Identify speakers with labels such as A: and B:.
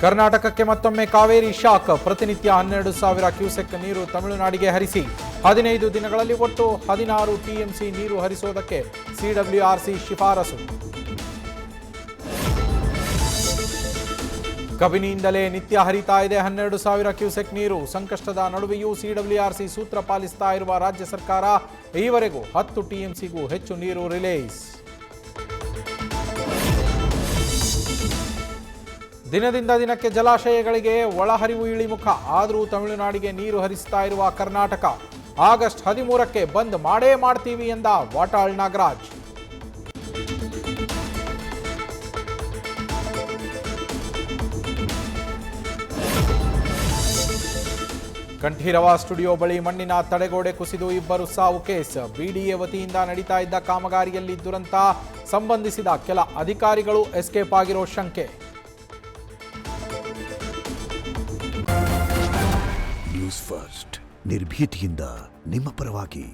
A: ಕರ್ನಾಟಕಕ್ಕೆ ಮತ್ತೊಮ್ಮೆ ಕಾವೇರಿ ಶಾಕ್. ಪ್ರತಿನಿತ್ಯ 12,000 ಕ್ಯೂಸೆಕ್ ನೀರು ತಮಿಳುನಾಡಿಗೆ ಹರಿಸಿ 15 ದಿನಗಳಲ್ಲಿ ಒಟ್ಟು 16 ಟಿಎಂಸಿ ನೀರು ಹರಿಸೋದಕ್ಕೆ ಸಿಡಬ್ಲ್ಯೂಆರ್ಸಿ ಶಿಫಾರಸು. ಕಬಿನಿಯಿಂದಲೇ ನಿತ್ಯ ಹರಿತಾ ಇದೆ 12,000 ಕ್ಯೂಸೆಕ್ ನೀರು. ಸಂಕಷ್ಟದ ನಡುವೆಯೂ ಸಿಡಬ್ಲ್ಯೂಆರ್ಸಿ ಸೂತ್ರ ಪಾಲಿಸ್ತಾ ಇರುವ ರಾಜ್ಯ ಸರ್ಕಾರ ಈವರೆಗೂ 10 ಟಿಎಂಸಿಗೂ ಹೆಚ್ಚು ನೀರು ರಿಲೀಸ್. ದಿನದಿಂದ ದಿನಕ್ಕೆ ಜಲಾಶಯಗಳಿಗೆ ಒಳಹರಿವು ಇಳಿಮುಖ. ಆದರೂ ತಮಿಳುನಾಡಿಗೆ ನೀರು ಹರಿಸ್ತಾ ಇರುವ ಕರ್ನಾಟಕ. ಆಗಸ್ಟ್ 13ಕ್ಕೆ ಬಂದ್ ಮಾಡೇ ಮಾಡ್ತೀವಿ ಎಂದ ವಾಟಾಳ್ ನಾಗರಾಜ್. ಕಂಠೀರವ ಸ್ಟುಡಿಯೋ ಬಳಿ ಮಣ್ಣಿನ ತಡೆಗೋಡೆ ಕುಸಿದು 2 ಸಾವು ಕೇಸ್. ಬಿಡಿಎ ವತಿಯಿಂದ ನಡೀತಾ ಇದ್ದ ಕಾಮಗಾರಿಯಲ್ಲಿ ದುರಂತ. ಸಂಬಂಧಿಸಿದ ಕೆಲ ಅಧಿಕಾರಿಗಳು ಎಸ್ಕೇಪ್ ಆಗಿರೋ ಶಂಕೆ.
B: ನ್ಯೂಸ್ ಫಸ್ಟ್ ನಿರ್ಭೀತಿಯಿಂದ ನಿಮ್ಮ ಪರವಾಗಿ.